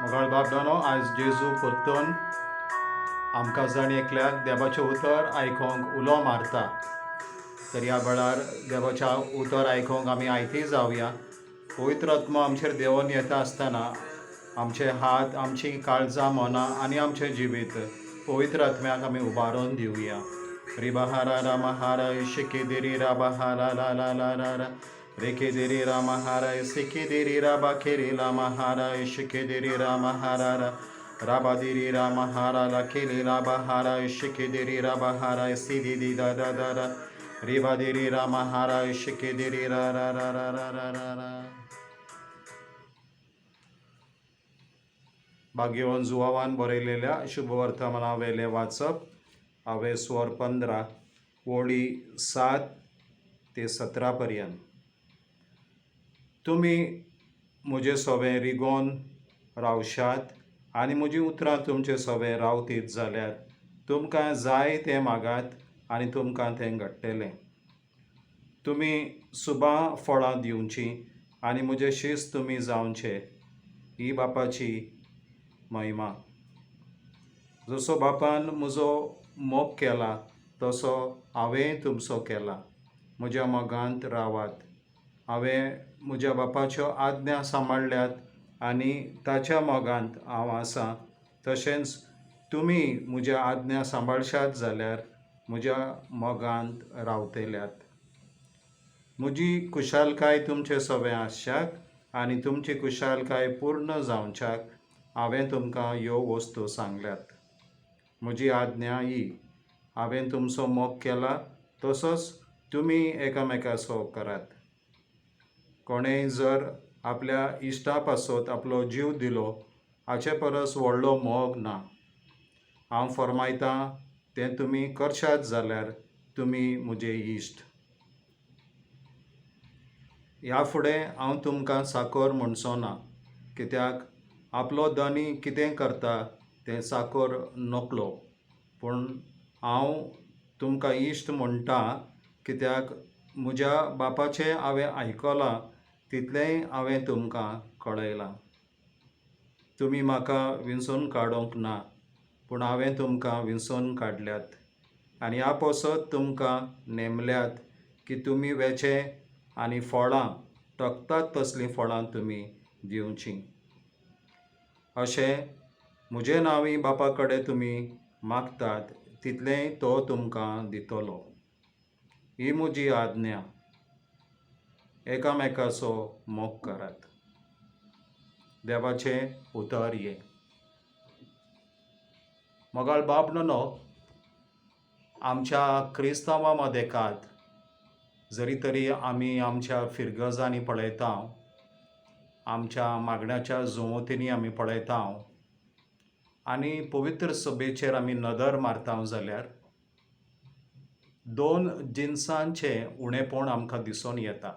मोगाळ बाबडानो आज जेजू परतून आमकां जण एकल्याक देवाचें उतर आयकोंक उलो मारता. तर ह्या वेळार देवाचें उतर आयकोंक आमी आयती जावया. पवित्र आत्मा आमचेर देंवन येता आसतना आमचे हात, आमची काळजां, मनां आनी आमचें जिवीत पवित्र आत्म्याक आमी उबारून दिवया. रिबाहारा रामहारा शिकेदिरी राबाहारा ला ला ला ला ला रेकेदिरी रामहारा सिकेदिरी राबा खेरी रामहारा शिकेदिरी रामहारा राबादिरी रामहारा ला केली राबाहारा शिकेदिरी राबाहारा सिदिदी दा दा दा दा रिबादिरी रामहारा शिकेदिरी रा रा रा रा रा रा रा रा. भाग्यवान जुवावान बरयलेल्या शुभवर्तमाना वेले वाचप. हांवें स्वर 15 वळी 7 ते 17 पर्यंत. तुमी म्हजें सवें रिगोवन रावशात आनी म्हजीं उतरां तुमचे सवें रावतीत जाल्यार तुमकां जाय तें मागात आनी तुमकां तें घडटलें. तुमी सुबां फळां दिवचीं आनी म्हजें शिस्त तुमी जावचें. ही बापाची महिमा. जसो बापान म्हजो मोग केला तसो हांवें तुमचो केला. म्हज्या मोगांत रावात. हांवें म्हज्या बापाच्यो आज्ञा सांबाळल्यात आनी ताच्या मोगांत हांव आसां. तशेंच तुमी म्हज्या आज्ञा सांबाळशात जाल्यार म्हज्या मोगांत रावतल्यात. म्हजी कुशालकाय तुमचे सवें आसच्याक आनी तुमची कुशालकाय पूर्ण जावच्याक हांवें तुमकां ह्यो वस्तू सांगल्यात. म्हजी आज्ञा ही. हांवें तुमचो मोग केला तसोच तुमी एकामेकाचो करात. कोणेय जर आपल्या इश्टा पासत आपलो जीव दिलो हाचे परस व्हडलो मोग ना. हांव फरमायतां तें तुमी करशात जाल्यार तुमी म्हजे इश्ट. ह्या फुडें हांव तुमकां साकोर म्हणचो ना, कित्याक आपलो धनी कितें करता तें साकोर नकलो. पूण हांव तुमकां इश्ट म्हणटां कित्याक म्हज्या बापाचें हांवें आयकलां तितलेंय हांवें तुमकां कळयलां. तुमी म्हाका विंचून काडूंक ना, पूण हांवें तुमकां विंचून काडल्यात आनी ह्या पासत तुमकां नेमल्यात की तुमी वेचें आनी फळां टकतात तसलीं फळां तुमी दिवचीं. अशें म्हजें नांवी बापा कडेन तुमी मागतात तितलेंय तो तुमकां दितलो. ही म्हजी आज्ञा. एकामेकाचो मोग करात. देवाचें उतर हे. मोगाळ बाबडनो आमच्या क्रिस्तांवां मदेकात जरी तरी आमी आमच्या फिरगजांनी पळयता, आमच्या मागण्याच्या जुवोतींनी आमी पळयता आनी पवित्र सभेचेर आमी नदर मारता जाल्यार 2 जिन्सांचें उणेपण आमकां दिसून येता.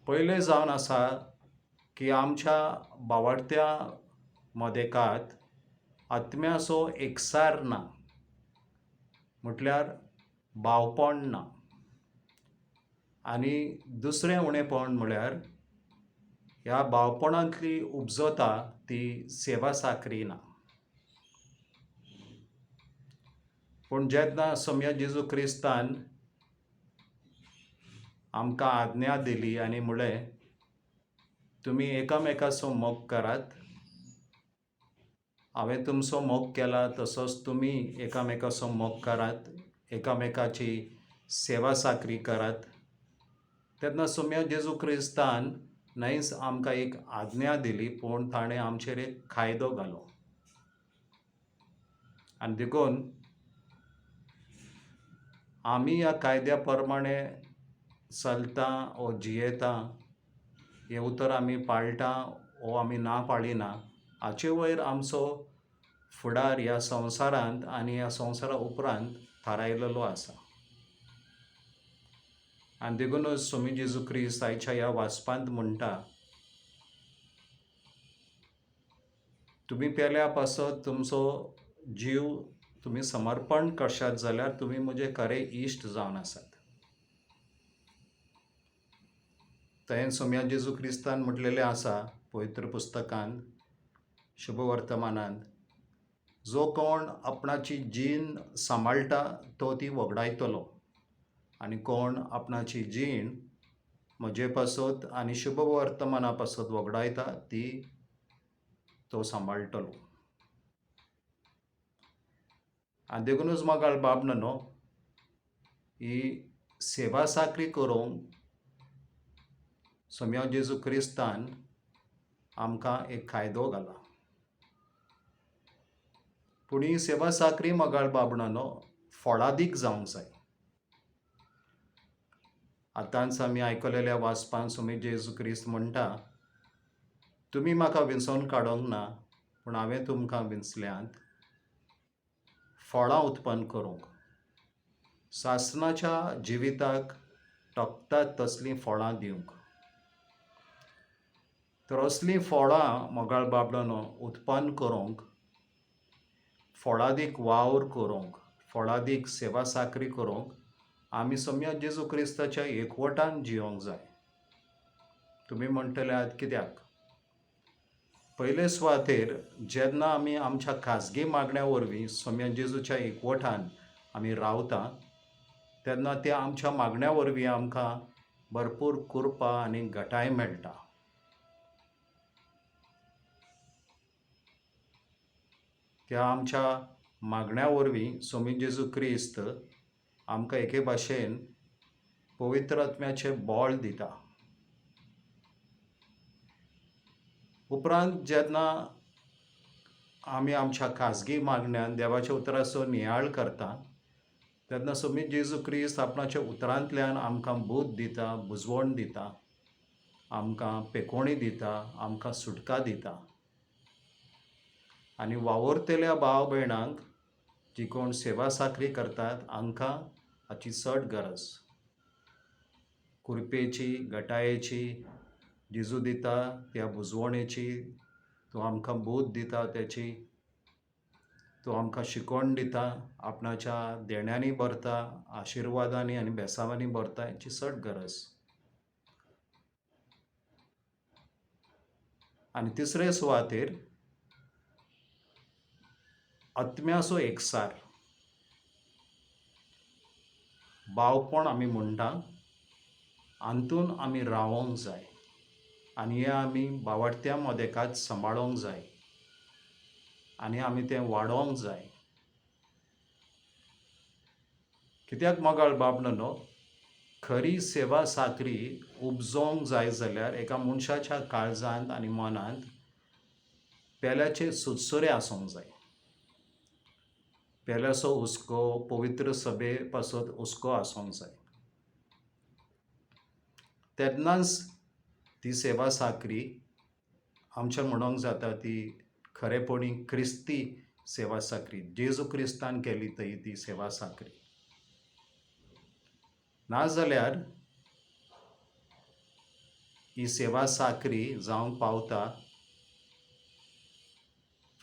पयलें जावन आसा की आमच्या भावार्थ्या मदेकात आत्म्याचो एकसार ना, म्हटल्यार भावपण ना. आनी दुसरें उणेपण म्हळ्यार ह्या भावपणांतली उपजता ती सेवा साकरी ना. पूण जेन्ना सम्य जेजू क्रिस्तान आमकां आज्ञा दिली आनी म्हळें तुमी एकामेकाचो मोग करात, हांवें तुमचो मोग केला तसोच तुमी एकामेकाचो मोग करात, एकामेकाची सेवा साकरी करात. तेन्ना सम्य जेजू क्रिस्तान न्हयच आमकां एक आज्ञा दिली पूण ताणें आमचेर एक कायदो घालो. आनी देखून आमी ह्या कायद्या प्रमाणें चलता वो जियेता हें उतर आमी पाळटा वो आमी ना पाळिना हाचे वयर आमचो फुडार ह्या संवसारांत आनी ह्या संवसारा उपरांत थारायलेलो आसा. आनी देखूनच स्वामी जेजू क्रिस्त आयच्या ह्या वाचपांत म्हणटा तुमी पेल्या पासत तुमचो जीव तुमी समर्पण करशात जाल्यार तुमी म्हजे खरे इश्ट जावन आसात. थंय सम्य जेजू क्रिस्तान म्हटलेलें आसा पवित्र पुस्तकांत शुभवर्तमानांत जो कोण आपणाची जीण सांबाळटा तो ती वगडायतलो आनी कोण आपणाची जीण म्हजे पासत आनी शुभवर्तमाना पासत वगडायता ती तो सांबाळटलो. आनी देखूनच मोगाळ बाबणनो ही सेवा साकरी करूंक सोम्या जेजू क्रिस्तान आमकां एक कायदो घाला. पूण ही सेवा साकरी मोगाळ बाबणनो फळादीक जावंक जाय. आतांच आमी आयकलेल्या वाचपान सोमी जेजू क्रिस्त म्हणटा, तुमी म्हाका विंचून काडोंक ना, पूण हांवें तुमकां विंचल्यांत फळां उत्पन्न करूंक, सासणाच्या जिविताक टोकतात तसलीं फळां दिवंक. तर असलीं फळां मोगाळ बाबडनो उत्पन्न करूंक, फळादीक वावर करूंक, फळादीक सेवा साकरी करूंक आमी सोम्या जेजू क्रिस्ताच्या एकवटान जिवंक जाय. तुमी म्हणटल्यात कित्याक? पयले सुवातेर जेन्ना आमी आमच्या खाजगी मागण्या वरवीं सोम्या जेजूच्या एकवटान आमी रावता तेन्ना त्या आमच्या मागण्या वरवीं आमकां भरपूर कृपा आनी घटाय मेळटा. त्या आमच्या मागण्या वरवीं सोमी जेजू क्रिस्त आमकां एके भाशेन पवित्र आत्म्याचें बळ दिता. उपरांत जेन्ना आमी आमच्या खाजगी मागण्यांत देवाच्या उतराचो नियाळ करता तेन्ना सोमी जेजू क्रिस्त आपणाच्या उतरांतल्यान आमकां बोध दिता, बुजवण दिता, आमकां पेकोणी दिता, आमकां सुटका दिता. आनी वावुरतेल्या भाव भयणांक जी कोण सेवा साकरी करतात हांकां हाची चड गरज. कृपेची, घटायेची जेजू दिता त्या बुजवणेची, तो आमकां बोध दिता त्याची, तो आमकां शिकवण दिता, आपणाच्या देण्यांनी भरता, आशिर्वादांनी आनी बेसावांनी भरता, हाची चड गरज. आनी तिसरे सुवातेर आत्म्याचो एकसार. भावपण आमी म्हणटा हातून आमी रावोंक जाय आनी हें आमी भावार्थ्या मोदेकात सांबाळोंक जाय आनी आमी तें वाडोवंक जाय. कित्याक मोगाळ बाबणनो खरी सेवा साकरी उपजोवंक जाय जाल्यार एका मनशाच्या काळजांत आनी मनांत पेल्याचे सुटसुरे आसूंक जाय. पेल्याचो हुस्को पवित्र सभे पासत हुस्को आसूंक जाय. तेन्नाच ती सेवा साकरी आमच्या म्हणूंक जाता ती खरेपणी क्रिस्ती सेवा साकरी, जेजू क्रिस्तान केली ती सेवा साकरी. नाजाल्यार ही सेवा साकरी जावंक पावता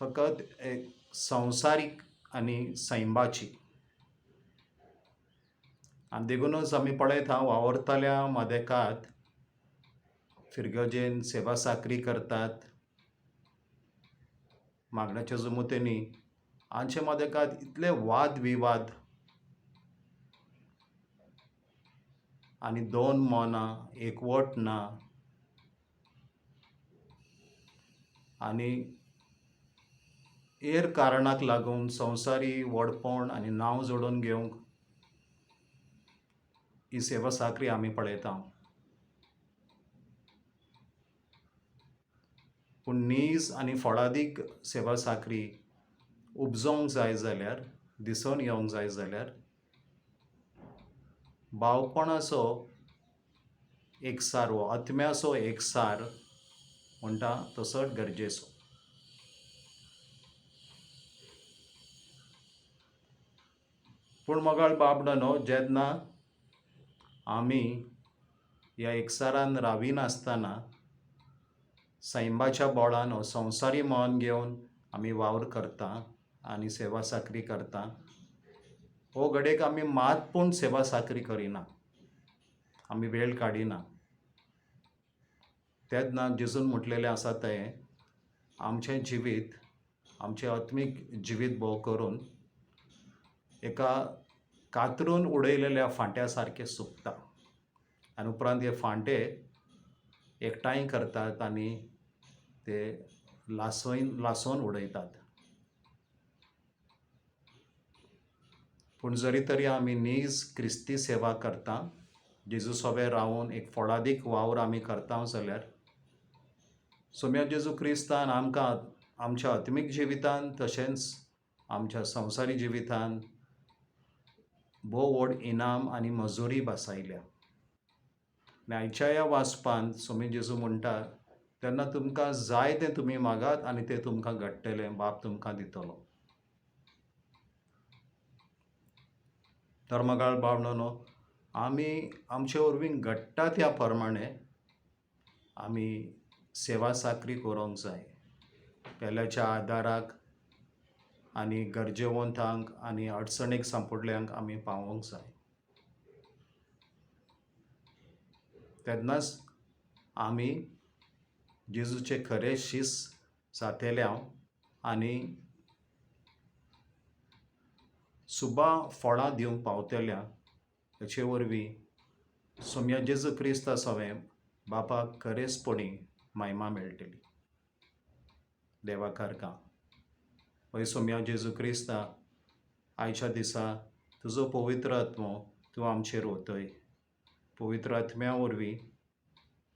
फकत एक संवसारीक आनी सैमाची. आनी देखूनच आमी पळयता वावरतल्या मोदेकात फिरगेजेन सेवा साकरी करतात, मागण्याच्या जमुतेनी हांचे मोदेकात इतले वाद विवाद आनी दोन मनां एकवट ना आनी हेर कारणाक लागून संवसारी वडपण आनी नांव जोडून घेवंक ही सेवा साकरी आमी पळयता. पूण नीज आनी फळादीक सेवा साकरी उपजोवंक जाय जाल्यार, दिसून येवंक जाय जाल्यार भावपणाचो एकसार हो आत्म्याचो एकसार म्हणटा तसोच गरजेचो. पूण मोगाळ बाबडनो जेन्ना आमी ह्या एकसारान रावी नासतना सैमाच्या बोळान हो संवसारी मन घेवन आमी वावर करता आनी सेवा साकरी करता, हो घडयेक आमी मात पूण सेवा साकरी करिना, आमी वेळ काडिना. तेन्ना जेजून म्हटलेलें आसा तें आमचें जिवीत आमचें आत्मीक जिवीत भोव करून एका कातरून उडयलेल्या फांट्या सारकें सुकता आनी उपरांत हे फांटे एकठांय करतात आनी ते लासोवन उडयतात. पूण जरी तरी आमी नीज क्रिस्ती सेवा करता, जेजू सोबे रावून एक फळादीक वावर आमी करता जाल्यार सोम्या जेजू क्रिस्तान आमकां आमच्या आत्मीक जिवितान तशेंच आमच्या संवसारी जिवितान भोव व्हड इनाम आनी मजुरी बसयल्या. आनी आयच्या ह्या वाचपान सोमी जेजू म्हणटा तेन्ना तुमकां जाय तें तुमी मागात आनी तें तुमकां घडटलें, बाब तुमकां दितलो. धर्मगाळ भावंडांनो, आमी आमचे वरवीं घडटा त्या प्रमाणें आमी सेवा साकरी करूंक जाय. पेल्याच्या आदाराक आनी गरजेवंतांक आनी अडचणीक सांपडल्यांक आमी पावोंक जाय. तेन्नाच आमी जेजूचे खरे शिस जातल्याव आनी सुबां फळां दिवंक पावतल्या हेचे वरवीं सोम्या जेजू क्रिस्ता सोबें बापाक खरेंचपणी महिमा मेळटली. देवा कारकां. ओय सोम्या जेजू क्रिस्ता, आयच्या दिसा तुजो पवित्र आत्मो तूं आमचेर ओतय. पवित्र आत्म्या वरवीं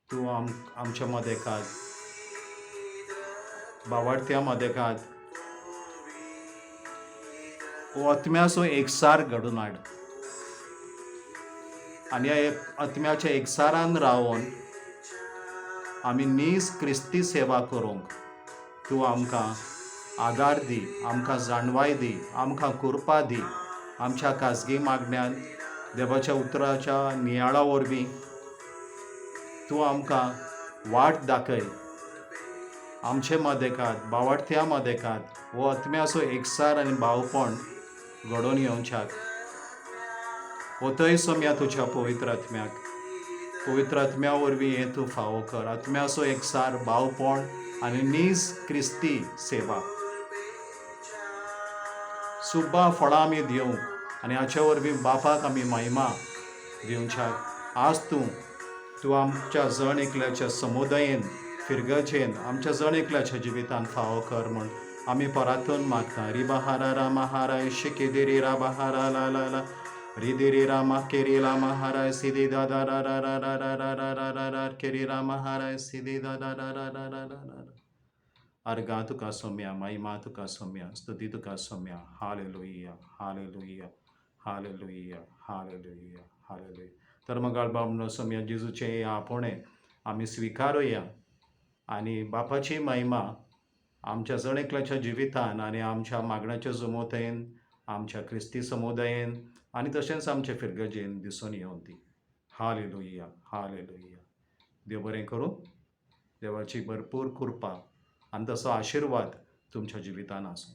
तूं आमच्या मदेकांत भावार्थ्या मदेकांत हो आत्म्याचो एकसार घडोवन हाड आनी ह्या आत्म्याच्या एकसारान रावून आमी नीज क्रिस्ती सेवा करूंक तूं आमकां आदार दी, आमकां जाणवाय दी, आमकां कुरपा दी. आमच्या खाजगी मागण्यांत देवाच्या उतराच्या नियाळा वरवीं तूं आमकां वाट दाखय. आमचे मदेकांत भावार्थ्या मदेकांत हो आत्म्याचो एकसार आनी भावपण घडोवन येवच्याक ओतय सोम्या तुज्या पवित्र आत्म्या वरवीं हें तूं फावो कर. आत्म्याचो एकसार, भावपण आनी नीज क्रिस्ती सेवा सुब्बां फळां आमी दिवंक आनी हाचे वरवीं बापाक आमी महिमा दिवच्याक आज तूं आमच्या जण एकल्याच्या समुदायेन फिरगजेन आमच्या जण एकल्याच्या जिवितान फावो कर म्हूण आमी परातून मागता. रिबाहारा रामाहाराय शिकेदिरी राबाहारा ला ला ला रिदिरी रामा केरी रामाहाराय सिदी दादा रा रा रा रा रा रा रा रा रा रा केरी रामाहाराय सिदी दादा रा रा रा रा रा रा. अर्गा तुका सोम्या, महिमा तुका सोम्या, स्तुती तुका सोम्या. हालेलुया, हालेलुया, हालेलुया, हालेलुया, हालेलुया. धर्मगाळ भावंडो, सोम्या जेजूचे हे आपणे आमी स्विकारुया आनी बापाची महिमा आमच्या जण एकल्याच्या जिवितान आनी आमच्या मागण्याच्या जमोतेन, आमच्या क्रिस्ती समुदायेन आनी तशेंच आमच्या फिरगजेन दिसून येवं दी. Hallelujah, hallelujah. देव बरें करूं. देवाची भरपूर कृपा आनी तसो आशिर्वाद तुमच्या जिवितान आसूं.